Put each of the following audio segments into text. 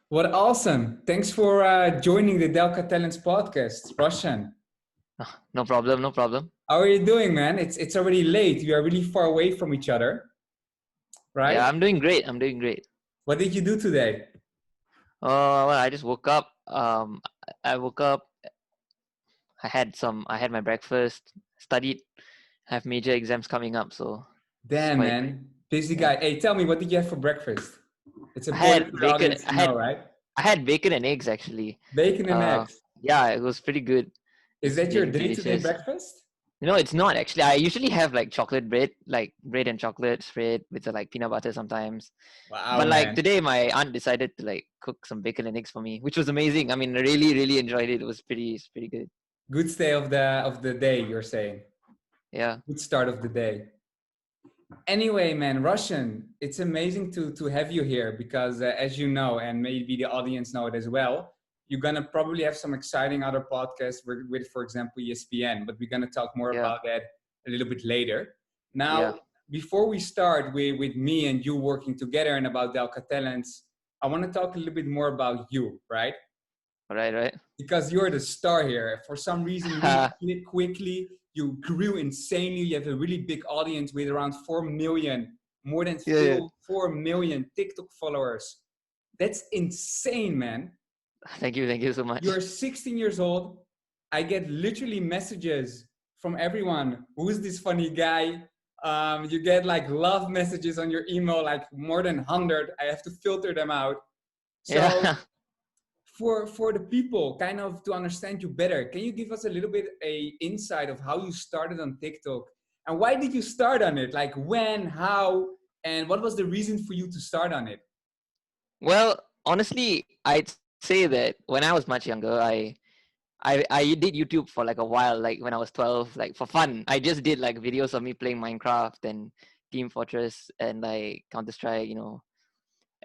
What awesome. Thanks for joining the Delca Talents podcast, Roshan. No problem, no problem. How are you doing, man? It's already late. We are really far away from each other, Yeah, right? I'm doing great. I'm doing great. What did you do today? Well, I just woke up. I woke up. I had my breakfast. Studied. I have major exams coming up, so it's Damn, quite. man. Busy Yeah. guy. Hey, tell me, what did you have for breakfast? It's I important had for the bacon. audience to know, right? I had bacon and eggs actually. Bacon and Uh, eggs. yeah, it was pretty good. Is It's that your really day-to-day delicious. breakfast? No, it's not actually. I usually have like chocolate bread, like bread and chocolate spread with like peanut butter sometimes. Wow, But like man. today, my aunt decided to like cook some bacon and eggs for me, which was amazing. I mean, I really, really enjoyed it. It was pretty good. Good stay of the day, you're saying. Yeah, Good start of the day. Anyway, man, Russian, it's amazing to have you here because, as you know, and maybe the audience know it as well, you're gonna probably have some exciting other podcasts with, for example, ESPN. But we're gonna talk more yeah, about that a little bit later. yeah. Now, before we start with me and you working together and about Delca Talents, I want to talk a little bit more about you, right? Right, right. Because you're the star here. For some reason, you really click quickly. You grew insanely. You have a really big audience with around 4 million, more than Yeah, yeah. 4 million TikTok followers. That's insane, man. Thank you so much. You're 16 years old. I get literally messages from everyone. Who's this funny guy? You get like love messages on your email, like more than 100. I have to filter them out. So Yeah. for the people kind of to understand you better, can you give us a little bit a insight of how you started on TikTok and why did you start on it, like when, how, and what was the reason for you to start on it? Well, honestly, I'd say that when I was much younger, I did YouTube for like a while, like when I was 12, like for fun. I just did like videos of me playing Minecraft and Team Fortress and like Counter Strike.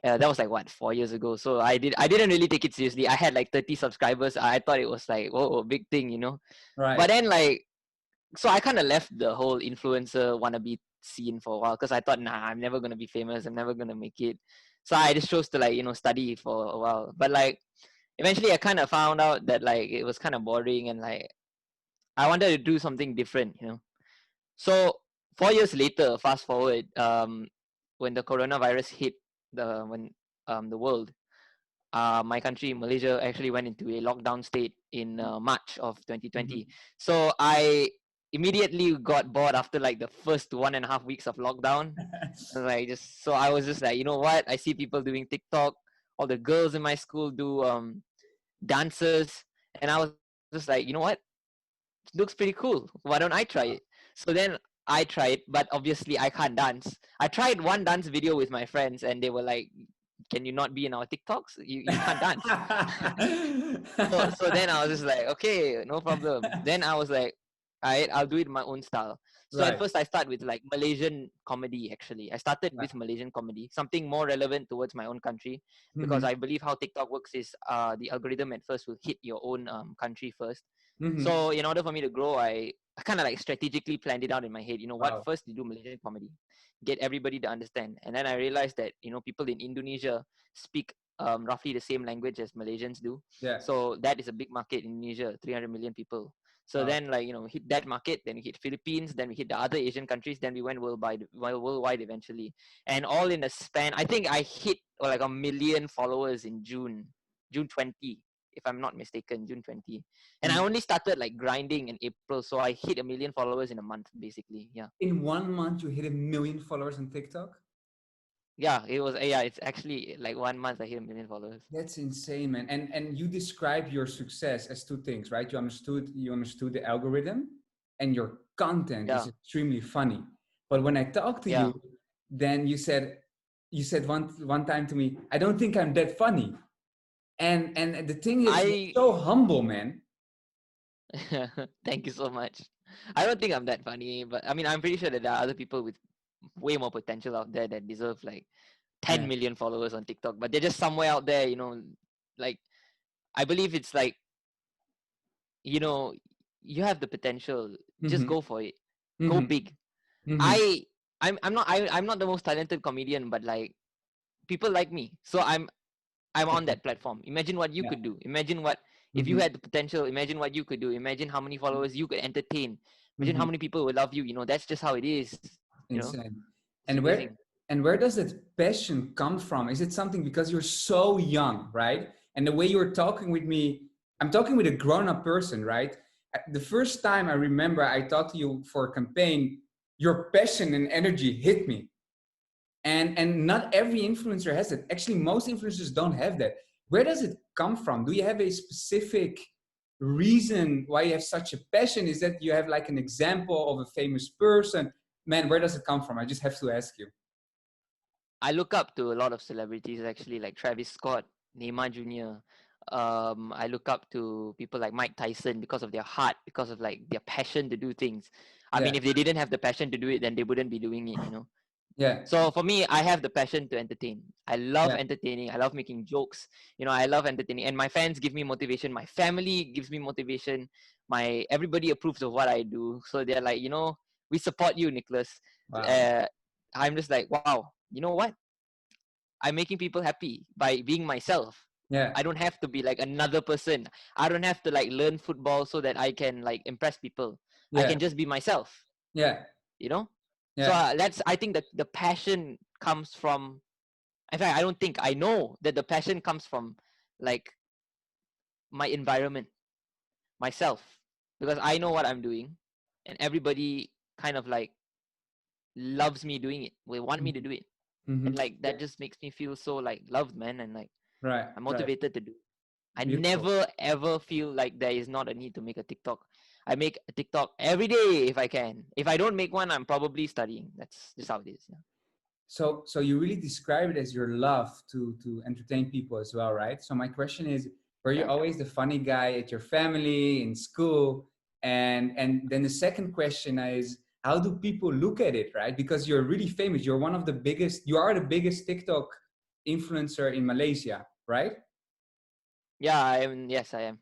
That was like what 4 years ago. So I didn't really take it seriously. I had like 30 subscribers. I thought it was like whoa, a big thing. Right. But then like so I kind of left the whole influencer wannabe scene for a while because I thought, nah, I'm never gonna be famous. I'm never gonna make it. So I just chose to like study for a while. But like eventually I kind of found out that like it was kind of boring and like I wanted to do something different. So 4 years later, fast forward, when the coronavirus hit the world, my country, Malaysia, actually went into a lockdown state in March of 2020. Mm-hmm. So I immediately got bored after like the first 1.5 weeks of lockdown. And like just so I was just like, you know what? I see people doing TikTok. All the girls in my school do dances, and I was just like, you know what? It looks pretty cool. Why don't I try it? So then I tried, but obviously I can't dance. I tried one dance video with my friends, and they were like, "Can you not be in our TikToks? You can't dance." So then I was just like, okay, no problem. Then I was like, alright, I'll do it in my own style. So at Right. first I start with like Malaysian comedy actually. I started Right. with Malaysian comedy, something more relevant towards my own country, because Mm-hmm. I believe how TikTok works is the algorithm at first will hit your own country first. Mm-hmm. So in order for me to grow, I kind of like strategically planned it out in my head. You know what? Wow. First, you do Malaysian comedy, get everybody to understand, and then I realized that people in Indonesia speak roughly the same language as Malaysians do. Yeah. So that is a big market in Indonesia, 300 million people. So Wow. then, like we hit that market, then we hit Philippines, then we hit the other Asian countries, then we went worldwide eventually, and all in a span. I think I hit like 1 million followers in June 20, if I'm not mistaken, June 20. And I only started like grinding in April, so I hit 1 million followers in a month, basically. Yeah, In 1 month you hit 1 million followers on TikTok? yeah. It's actually like 1 month I hit 1 million followers. That's insane, man. And you describe your success as two things, right? You understood the algorithm, and your content is Yeah, extremely funny. But when I talk to yeah. you, then you said one time to me, I don't think I'm that funny. And the thing is, you're I so humble, man. Thank you so much. I don't think I'm that funny, but I mean, I'm pretty sure that there are other people with way more potential out there that deserve like 10 Yeah. million followers on TikTok, but they're just somewhere out there. Like, I believe it's like, you know, you have the potential, just Mm-hmm. go for it, go Mm-hmm. big. Mm-hmm. I, I'm not the most talented comedian, but like people like me, so I'm on Okay. that platform. Imagine what you Yeah. could do. Imagine what, if you Mm-hmm. had the potential, imagine what you could do. Imagine how many followers you could entertain. Imagine how Mm-hmm. many people would love you. You know, that's just how it is. You know, Insane. it's And where amazing. and where does that passion come from? Is it something because you're so young, right? And the way you're talking with me, I'm talking with a grown-up person, right? The first time I remember I talked to you for a campaign, your passion and energy hit me. And not every influencer has it. Actually, most influencers don't have that. Where does it come from? Do you have a specific reason why you have such a passion? Is that you have like an example of a famous person? Man, where does it come from? I just have to ask you. I look up to a lot of celebrities actually, like Travis Scott, Neymar Jr. I look up to people like Mike Tyson because of their heart, because of like their passion to do things. I Yeah, mean, if they didn't have the passion to do it, then they wouldn't be doing it, you know. yeah, So for me, I have the passion to entertain. I love yeah. entertaining. I love making jokes. You know, I love entertaining, and my fans give me motivation. My family gives me motivation. My everybody approves of what I do. So they're like, you know, we support you, Nicholas. Wow. Uh, I'm just like, wow. You know what? I'm making people happy by being myself. Yeah, I don't have to be like another person. I don't have to like learn football so that I can like impress people. I yeah, can just be myself, yeah, you know? So yeah. that's, I think that the passion comes from, in fact, I don't think, I know that the passion comes from like my environment, myself, because I know what I'm doing and everybody kind of like loves me doing it. They want me to Mm-hmm. do it. Mm-hmm. And like Yeah. that just makes me feel so like loved, man. And like Right, I'm right. motivated to do. I Beautiful. never ever feel like there is not a need to make a TikTok. I make a TikTok every day if I can. If I don't make one, I'm probably studying. That's just how it is. Yeah. So you really describe it as your love to entertain people as well, right? So my question is, were you Yeah. always the funny guy at your family, in school? And then the second question is, how do people look at it, right? Because you're really famous. You're one of the biggest, you are the biggest TikTok influencer in Malaysia, right? Yeah, I am. Yes, I am.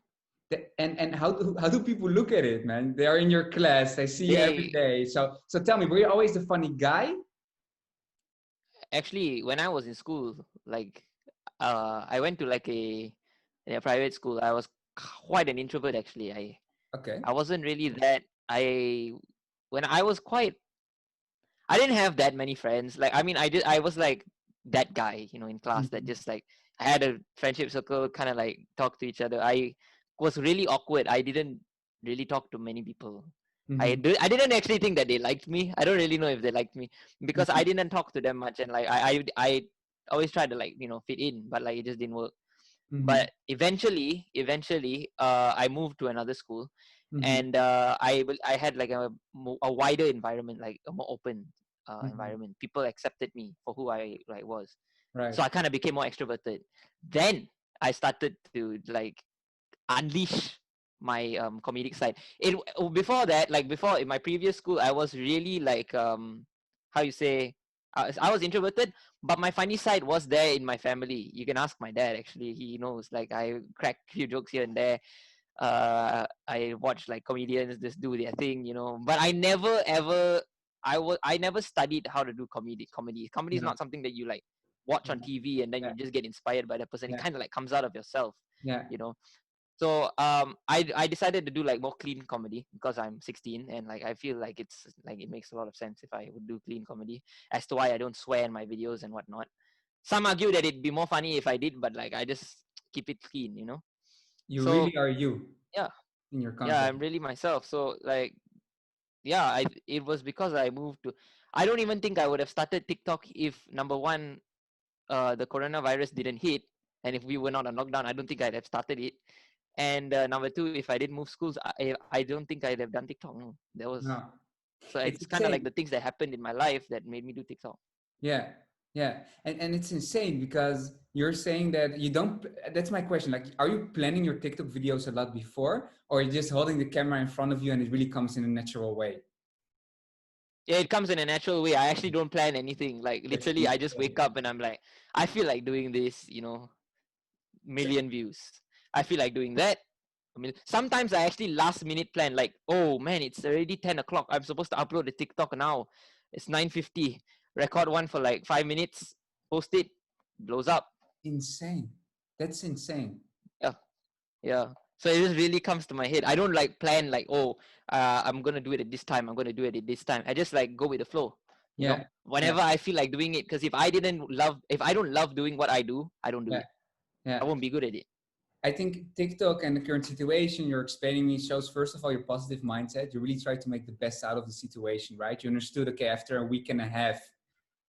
And how do people look at it, man? They are in your class. I see you every They day. So tell me, were you always the funny guy? actually, when I was in school, like, I went to like in a private school. I was quite an introvert actually. Okay. I wasn't really that. I when I was quite I didn't have that many friends. Like, I mean, I was like that guy, you know, in class that Mhm. just like I had a friendship circle, kind of like talk to each other. I was really awkward. I didn't really talk to many people. Mhm. I didn't actually think that they liked me. I don't really know if they liked me because I Mhm. didn't talk to them much, and like I always tried to like fit in, but like it just didn't work. Mhm. But eventually, I moved to another school, Mhm. and I had like a wider environment, like a more open Mhm. environment. People accepted me for who I like was, Right. so I kind of became more extroverted. Then I started to like unleash my comedic side. Before that, like before in my previous school, I was really like how you say, I was introverted, but my funny side was there in my family. You can ask my dad actually; he knows. Like I crack a few jokes here and there. I watch like comedians just do their thing, you know. But I never ever, I never studied how to do Comedy is No. not something that you like watch on Yeah. TV and then Yeah. you just get inspired by that person. It Yeah. kind of like comes out of yourself, Yeah. you know. So I decided to do like more clean comedy because I'm 16 and like I feel like it's like it makes a lot of sense if I would do clean comedy, as to why I don't swear in my videos and whatnot. Some argue that it'd be more funny if I did, but like I just keep it clean, you know. You So really are you yeah, in your yeah, content. I'm really myself. So like yeah, it was because I moved to. I don't even think I would have started TikTok if number one, the coronavirus didn't hit, and if we were not on lockdown, I don't think I'd have started it. And number two, if I didn't move schools, I don't think I'd have done TikTok. No, there was, No. so It's it's kind of like insane. the things that happened in my life that made me do TikTok. Yeah. Yeah. And it's insane because you're saying that you don't, that's my question. Like, are you planning your TikTok videos a lot before, or are you just holding the camera in front of you and it really comes in a natural way? Yeah, it comes in a natural way. I actually don't plan anything. Like That's literally, I just wake insane. up and I'm like, I feel like doing this. You know, million views. I feel like doing that. I mean, sometimes I actually last minute plan. Like, oh man, it's already 10 o'clock. I'm supposed to upload the TikTok now. It's 9:50. Record one for like 5 minutes. Post it. Blows up. Insane. That's insane. Yeah, yeah. So it just really comes to my head. I don't like plan like, oh, I'm gonna do it at this time. I'm gonna do it at this time. I just like go with the flow. You know, Yeah, yeah, whenever I feel like doing it. Because if I don't love doing what I do, I don't do yeah, it. yeah. I won't be good at it. I think TikTok and the current situation you're explaining me shows, first of all, your positive mindset. You really try to make the best out of the situation, right? You understood, okay, after a week and a half,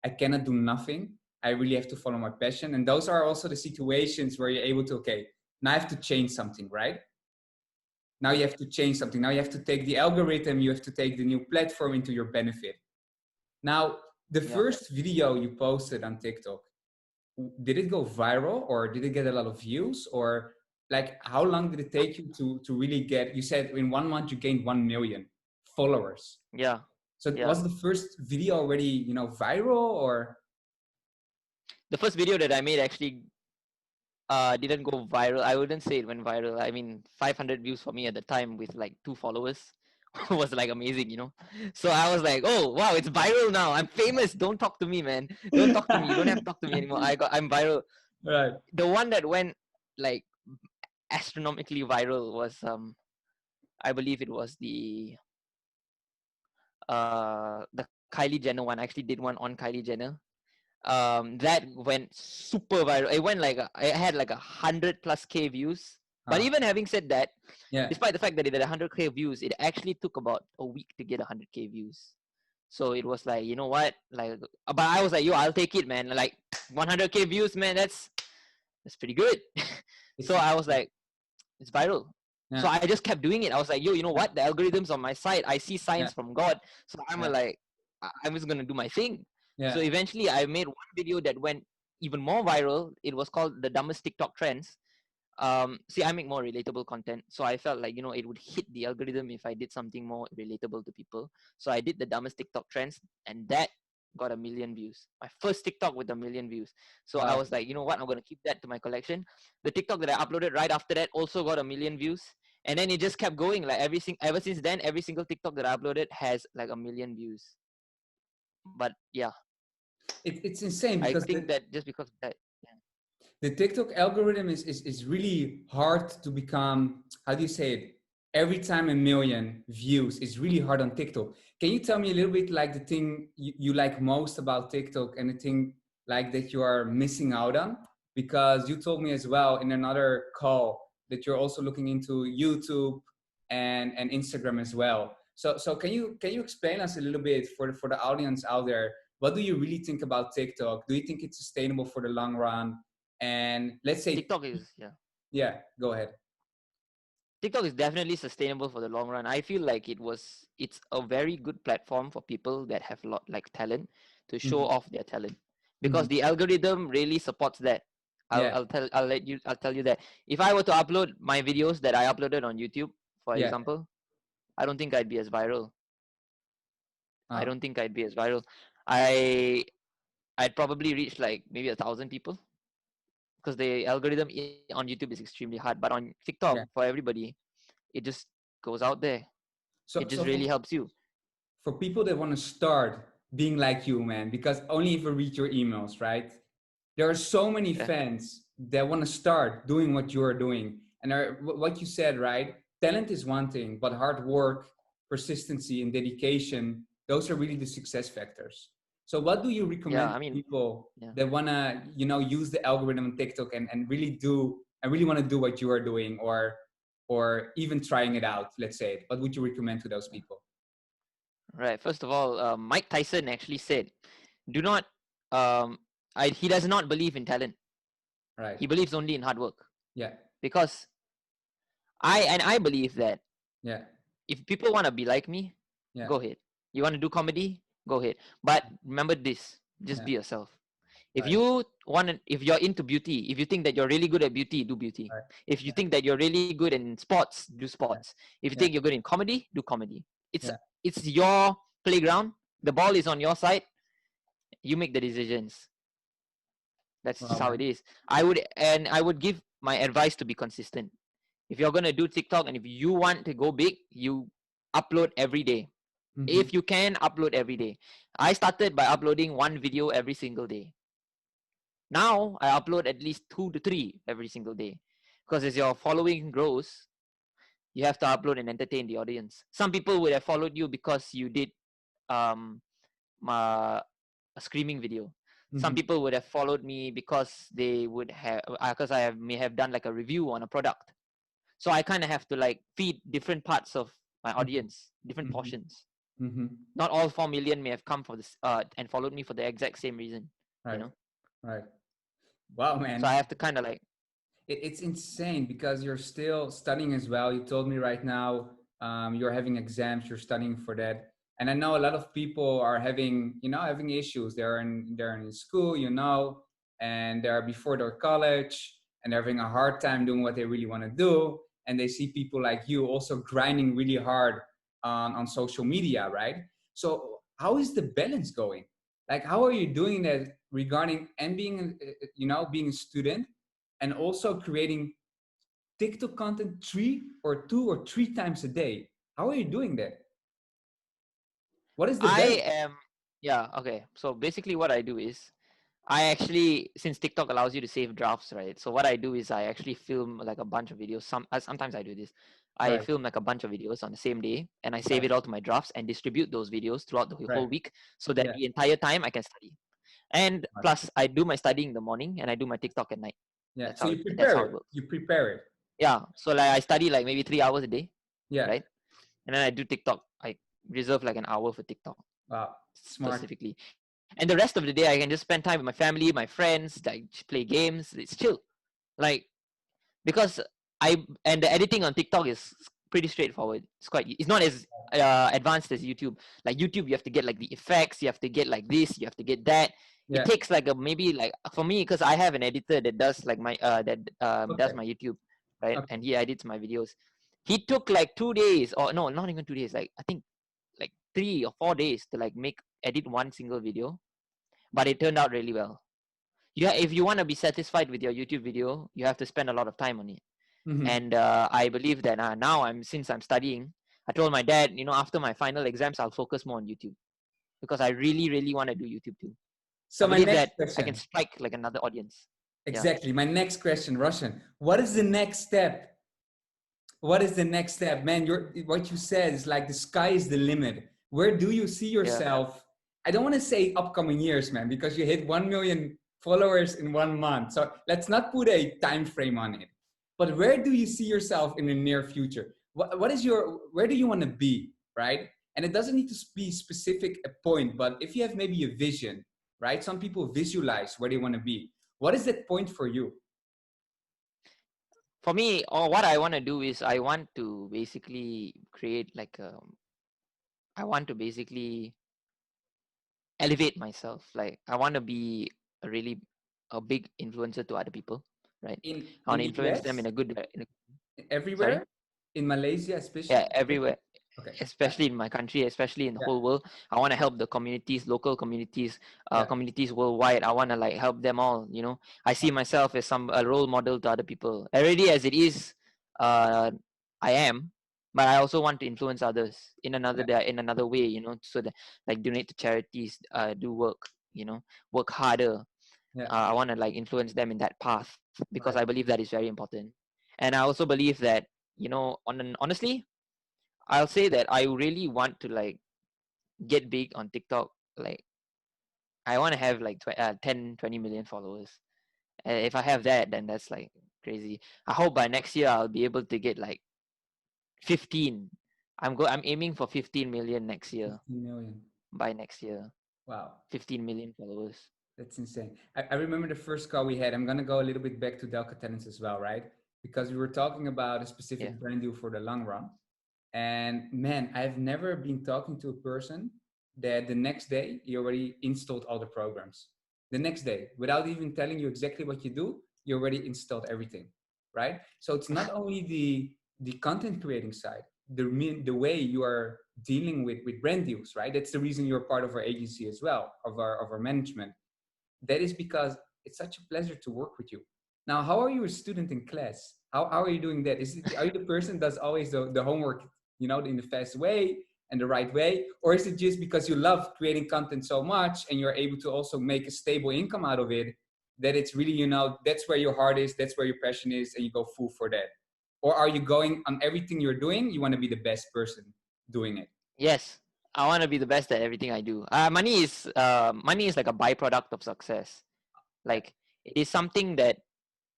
I cannot do nothing. I really have to follow my passion. And those are also the situations where you're able to, okay, now I have to change something, right? Now you have to change something. Now you have to take the algorithm, you have to take the new platform into your benefit. Now, the Yeah. first video you posted on TikTok, did it go viral or did it get a lot of views? Or like how long did it take you to really get, you said in 1 month you gained 1 million followers. Yeah. So Yeah. was the first video already, viral or? The first video that I made actually didn't go viral. I wouldn't say it went viral. I mean, 500 views for me at the time with like 2 followers was like amazing, you know. So I was like, oh wow, it's viral now. I'm famous. Don't talk to me, man. Don't talk to me. You don't have to talk to me anymore. I'm viral. Right. The one that went like astronomically viral was I believe it was the Kylie Jenner one. I actually did one on Kylie Jenner. That went super viral. It went like it had like 100+ K views. But Ah, even having said that, yeah. despite the fact that it had 100K views, it actually took about a week to get 100K views. So it was like, you know what, like, but I was like, yo, I'll take it, man. Like 100K views, man, that's pretty good. So It's I was like, it's viral. So yeah, I just kept doing it. I was like, yo, you know yeah, what? The algorithms on my site, I see yeah, signs from God. So yeah, like, I'm just gonna do my thing. So yeah. eventually I made one video that went even more viral. It was called the dumbest TikTok trends. See, I make more relatable content, so I felt like, it would hit the algorithm if I did something more relatable to people. So I did the dumbest TikTok trends, and that got 1 million views. My first TikTok with 1 million views. So I Wow. was like, you know what, I'm gonna keep that to my collection. The TikTok that I uploaded right after that also got 1 million views, and then it just kept going. Like ever since then, every single TikTok that I uploaded has like 1 million views. But yeah, It's insane I because think that just because of that, yeah, the TikTok algorithm is really hard to become, how do you say it? Every time a million views is really hard on TikTok. Can you tell me a little bit like the thing you like most about TikTok and the thing like that you are missing out on? Because you told me as well in another call that you're also looking into YouTube and Instagram as well. So can you explain us a little bit for the audience out there? What do you really think about TikTok? Do you think it's sustainable for the long run? And let's say, TikTok is, yeah. yeah, go ahead. TikTok is definitely sustainable for the long run. I feel like it's a very good platform for people that have a lot like talent to show Hmm. off their talent, Hmm. because the algorithm really supports that. Yeah, I'll tell you that if I were to upload my videos that I uploaded on YouTube, for yeah. example, I don't think I'd be as viral. I Uh, don't think I'd be as viral. I I'd probably reach like maybe 1,000 people, because the algorithm on YouTube is extremely hard, but on TikTok yeah. for everybody, it just goes out there. So, It so just really helps you. for people that want to start being like you, man, because only if you read your emails, right? There are so many Yeah, fans that want to start doing what you're doing. And what you said, right? Talent is one thing, but hard work, persistency, and dedication, those are really the success factors. So what do you yeah. recommend I to mean, people yeah, that want to, use the algorithm on TikTok and really do, and really want to do what you are doing, or even trying it out, let's say? What would you recommend to those people? right. First of all, Mike Tyson actually said, "Do not." Um, he does not believe in talent. Right. He believes only in hard work. Yeah. Because I believe that Yeah. if people want to be like me, Yeah. go ahead. You want to do comedy, go ahead. But remember this: just Yeah. be yourself. Right. If you're into beauty, if you think that you're really good at beauty, do beauty. Right. If you Yeah. think that you're really good in sports, do Yeah. sports. If you Yeah. think you're good in comedy, do comedy. It's Yeah. it's your playground. The ball is on your side. You make the decisions. That's just Wow, how it man. is. I would give my advice to be consistent. If you're gonna do TikTok and if you want to go big, you upload every day. Mm-hmm. If you can upload every day. I started by uploading one video every single day. Now I upload at least 2 to 3 every single day, because as your following grows, you have to upload and entertain the audience. Some people would have followed you because you did um a screaming video. Some Mm-hmm. people would have followed me because they would have, because may have done like a review on a product. So I kind of have to like feed different parts of my audience, different Mm-hmm. portions. Mm-hmm. Not all 4 million may have come for this and followed me for the exact same reason, you Right. know. Right. Wow, So I man. have to kind of like, It's insane because you're still studying as well. You told me right now you're having exams, you're studying for that. And I know a lot of people are having, having issues. They're in school, and they're before their college and they're having a hard time doing what they really want to do. And they see people like you also grinding really hard on social media, right? So how is the balance going? Like, how are you doing that regarding and being, being a student and also creating TikTok content 2 or 3 times a day? How are you doing that? What is the I balance? am, yeah, okay. So basically what I do is, I actually, since TikTok allows you to save drafts, right? So what I do is I actually film like a bunch of videos. Sometimes I do this. I Right, film like a bunch of videos on the same day, and I save right, it all to my drafts and distribute those videos throughout the right. whole week, so that Yeah, the entire time I can study. And right. plus, I do my studying in the morning and I do my TikTok at night. Yeah. That's So how you it. That's prepare how it. it works. You prepare it. Yeah. So like I study like maybe 3 hours a day, Yeah. right? And then I do TikTok. I reserve like an hour for TikTok Wow. Smart. specifically, and the rest of the day I can just spend time with my family, my friends, like play games. It's chill, like, because and the editing on TikTok is pretty straightforward. It's not as advanced as YouTube. Like YouTube, you have to get like the effects, you have to get like this, you have to get that. It Yeah. takes like a maybe like for me, because I have an editor that does like my does Okay. my YouTube, right? Okay. And he edits my videos. He took like 2 days, or no, not even 2 days. Like I think like 3 or 4 days to like make edit one single video, but it turned out really well. Yeah, if you want to be satisfied with your YouTube video, you have to spend a lot of time on it. Mm-hmm. And I believe that now since I'm studying, I told my dad, after my final exams, I'll focus more on YouTube, because I really, really want to do YouTube too. I So my believe next that I can question. strike like another audience. Yeah. Exactly. My next question, Roshan. What is the next step? What is the next step, man? What you said is like the sky is the limit. Where do you see Yeah. yourself? I don't want to say upcoming years, man, because you hit 1 million followers in 1 month. So let's not put a time frame on it. But where do you see yourself in the near future? What is where do you want to be, right? And it doesn't need to be specific a point, but if you have maybe a vision, right? Some people visualize where they want to be. What is that point for you? For me, or what I want to do is I want to basically create like I want to basically elevate myself. Like I want to be a really a big influencer to other people, right? I In want to the influence them US? in a Everywhere? sorry, In Malaysia, especially? yeah, everywhere, Okay. Yeah. especially in my country, especially in the Yeah. whole world. I want to help the communities, local communities, Yeah. communities worldwide. I want to like help them all. I see myself as a role model to other people. Already as it is, uh, I am, but I also want to influence others Yeah. in another way. So that like donate to charities, do work. Work harder. Yeah. I want to like influence them in that path, because Right. I believe that is very important. And I also believe that honestly, I'll say that I really want to like get big on TikTok. Like I want to have like 10, 20 million followers. And if I have that, then that's like crazy. I hope by next year I'll be able to get like 15. I'm aiming for 15 million next year. 15 million. By next year, Wow. 15 million followers. That's insane. I remember the first call we had. I'm going to go a little bit back to Delca Tenants as well, right? Because we were talking about a Yeah. specific brand deal for the long run. And man, I've never been talking to a person that the next day he already installed all the programs. The next day, without even telling you exactly what you do, you already installed everything, right? So it's not only the content creating side, the way you are dealing with brand deals, right? That's the reason you're part of our agency as well, of our management. That is because it's such a pleasure to work with you. Now, how are you a student in class? How are you doing that? Are you the person that does always the homework, in the fast way and the right way? Or is it just because you love creating content so much and you're able to also make a stable income out of it that it's really, you know, that's where your heart is, that's where your passion is, and you go full for that? Or are you going on everything you're doing, you want to be the best person doing it? Yes, I want to be the best at everything I do. Money is like a byproduct of success. Yeah. Like it is something that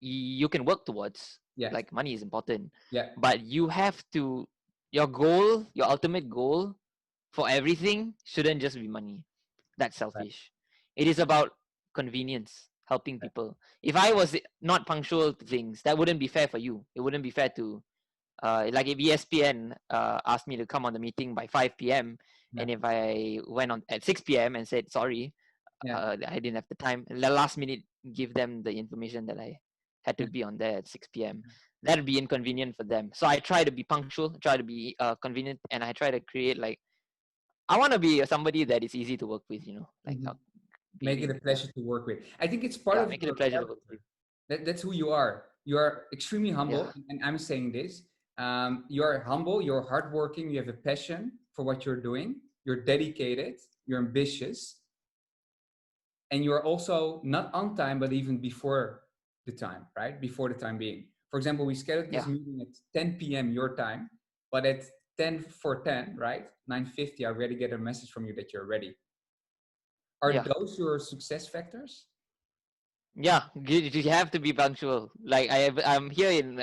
you can work towards. Yeah. Like money is important, Yeah. but you have to, your goal, your ultimate goal for everything shouldn't just be money. That's Right. selfish. It is about convenience, helping Right. people. If I was not punctual to things, that wouldn't be fair for you. It wouldn't be fair to like if ESPN asked me to come on the meeting by 5 p.m. Yeah. and if I went on at 6 p.m. and said sorry, Yeah. I didn't have the time, the last minute give them the information that I had to Yeah. be on there at 6 p.m. That'd be inconvenient for them. So I try to be punctual, try to be convenient, and I try to create like, I want to be somebody that is easy to work with, like Mhm. Make it a being, yeah, pleasure to work with. I think it's part yeah, of make it a your pleasure to work with character. That's who you are. You are extremely you. humble, and I'm saying this. You are humble. You're hardworking. You have a passion for what you're doing. You're dedicated. You're ambitious, and you're also not on time, but even before the time, right? Before the time being. For example, we scheduled Yeah, this meeting at 10 p.m. your time, but at 10 for 10, right? 9:50, I already get a message from you that you're ready. Are yeah, those your success factors? yeah. You have to be punctual. Like I'm here in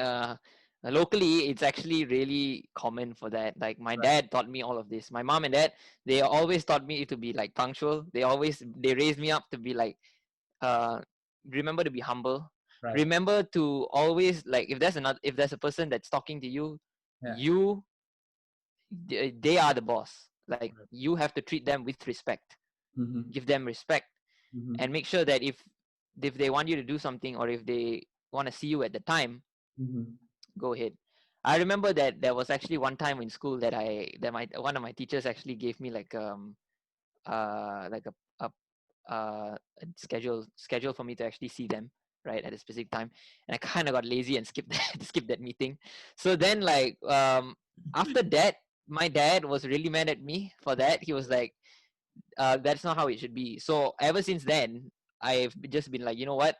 locally. It's actually really common for that. Like my Right. dad taught me all of this. My mom and dad, they always taught me to be like punctual. They raised me up to be like, uh, remember to be humble. Right. Remember to always, like, if there's a person that's talking to you, Yeah. you they are the boss. Like Right. you have to treat them with respect. Mm-hmm. Give them respect Mm-hmm. and make sure that if they want you to do something or if they want to see you at the time, Mm-hmm. go ahead. I remember that there was actually one time in school that my one of my teachers actually gave me like a schedule for me to actually see them right at a specific time, and I kind of got lazy and skipped skipped that meeting. So then like after that, my dad was really mad at me for that. He was like, that's not how it should be. So ever since then, I've just been like, you know what,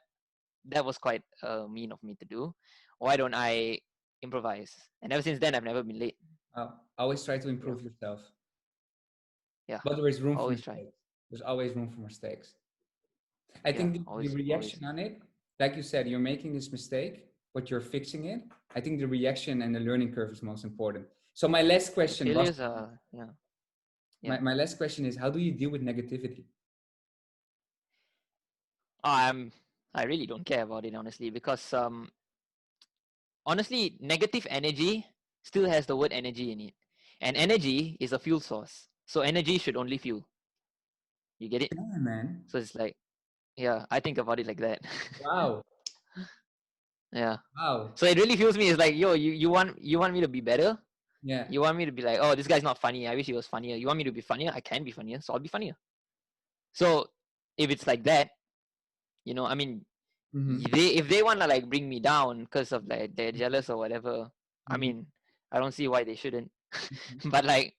that was quite mean of me to do. Why don't I improvise? And ever since then, I've never been late. Always try to Yeah, improve yourself, yeah, but there is room for always try. mistakes. There's always room for mistakes. I Yeah, think the always, always. reaction on it, like you said, you're making this mistake, but you're fixing it. I think the reaction and the learning curve is most important. So my last The question was, failures are, yeah, yeah. my last question is, how do you deal with negativity? Oh, I really don't care about it honestly, because honestly, negative energy still has the word energy in it, and energy is a fuel source. So energy should only fuel. You get it? Yeah, man. So it's like, yeah, I think about it like that. Wow. Yeah. Wow. So it really fuels me. It's like, yo, you want me to be better? Yeah. You want me to be like, oh, this guy's not funny. I wish he was funnier. You want me to be funnier? I can be funnier, so I'll be funnier. So if it's like that, I mean, Mm-hmm. if they wanna like bring me down because of like they're jealous or whatever, I Mm-hmm. mean, I don't see why they shouldn't. But like,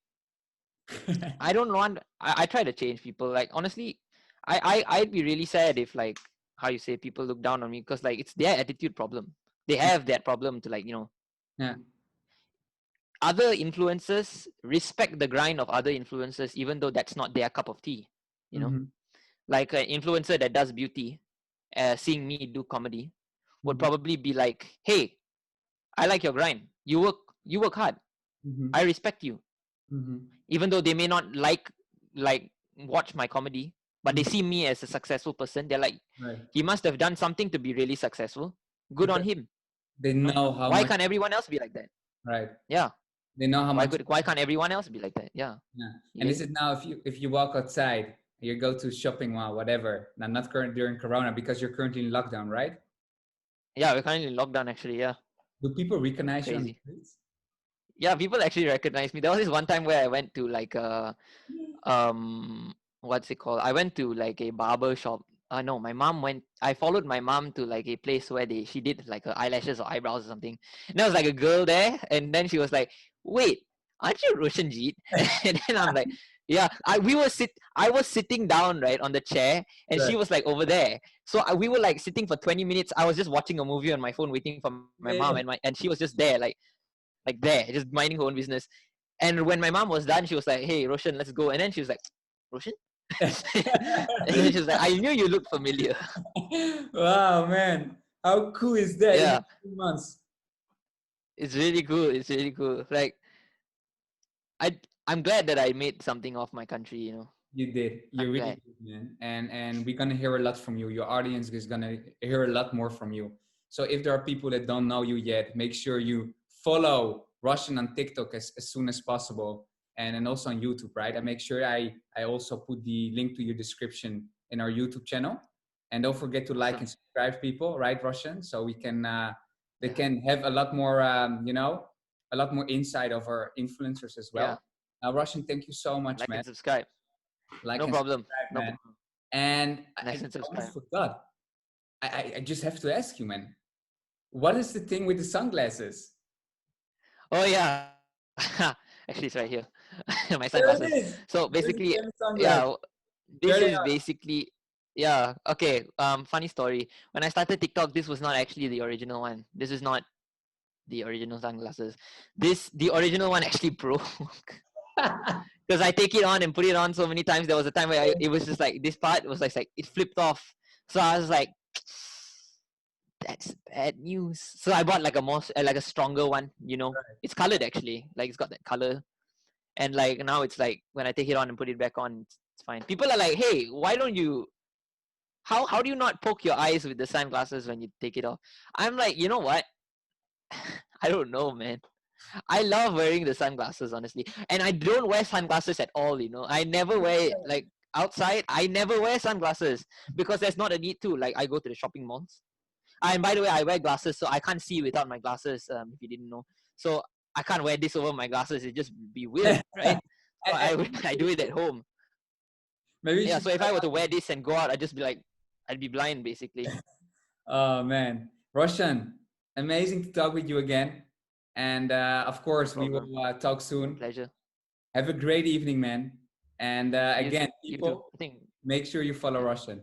I don't want. I try to change people. Like honestly, I'd be really sad if like how you say people look down on me because like it's their attitude problem. They have that problem to like Yeah. other influencers respect the grind of other influencers even though that's not their cup of tea. You know, Mm-hmm. like an influencer that does beauty, seeing me do comedy, would Mm-hmm. probably be like, "Hey, I like your grind. You work hard. Mm-hmm. I respect you." Mm-hmm. Even though they may not like watch my comedy, but they Mm-hmm. see me as a successful person. They're like, Right. he must have done something to be really successful. Good on Because him. they You know, know how why much, can't everyone else be like that? right? Yeah. They know how much. Why can't everyone else be like that? Yeah. Yeah. You And get this it? is now if you walk outside, you go to shopping mall, whatever. Now, not current during Corona because you're currently in lockdown, right? Yeah, we're currently in lockdown actually. Yeah. Do people recognize you on the Crazy. streets? Yeah, people actually recognize me. There was this one time where I went to like what's it called? I went to like a barber shop. No, my mom went. I followed my mom to like a place where she did like her eyelashes or eyebrows or something. And there was like a girl there, and then she was like, "Wait, aren't you Roshan Jeet?" And then I'm like, Yeah, I was sitting down right on the chair, and she Right. was like over there. So we were like sitting for 20 minutes. I was just watching a movie on my phone, waiting for my mom, Yeah. and she was just there, like there, just minding her own business. And when my mom was done, she was like, "Hey, Roshan, let's go." And then she was like, "Roshan," and then she was like, "I knew you looked familiar." Wow, man. How cool is that in Yeah, 2 months? it's really cool. It's really cool. Like I, I'm glad that I made something of my country. You did. You I'm really glad. did, man. And we're gonna hear a lot from you. Your audience is gonna hear a lot more from you. So if there are people that don't know you yet, make sure you follow Russian on TikTok as soon as possible, and also on YouTube, right? And make sure I also put the link to your description in our YouTube channel. And don't forget to like Awesome. and subscribe, people, right, Russian? So we can they Yeah. can have a lot more a lot more insight of our influencers as Yeah. well. Russian, thank you so much, Like man. and subscribe. Like No and problem. subscribe, No man. problem. And Like I and almost subscribe. forgot. I just have to ask you, man. What is the thing with the sunglasses? Oh yeah. Actually, it's right here. My There sunglasses. it is. So There is basically, the sunglasses. yeah, There this they is are. basically yeah. Okay. Funny story. When I started TikTok, this was not actually the original one. This is not the original sunglasses. The original one actually broke. Because I take it on and put it on so many times. There was a time where it was just like this part was like it flipped off. So I was like, that's bad news. So I bought like a more like a stronger one. It's colored actually. Like it's got that color, and like now it's like when I take it on and put it back on, it's fine. People are like, hey, why don't you? How do you not poke your eyes with the sunglasses when you take it off? I'm like, you know what? I don't know, man. I love wearing the sunglasses, honestly. And I don't wear sunglasses at all, I never wear it. Like outside, I never wear sunglasses because there's not a need to. Like I go to the shopping malls. And by the way, I wear glasses, so I can't see without my glasses, if you didn't know. So I can't wear this over my glasses. It'd just be weird, right? So I do it at home. Maybe you Yeah, should so if try I were to one. wear this and go out, I'd be blind basically. Oh man, Roshan, amazing to talk with you again. And of No course, we will problem. talk soon. Pleasure. Have a great evening, man. And You again, too. You too. people, I think make sure you follow yeah. Roshan.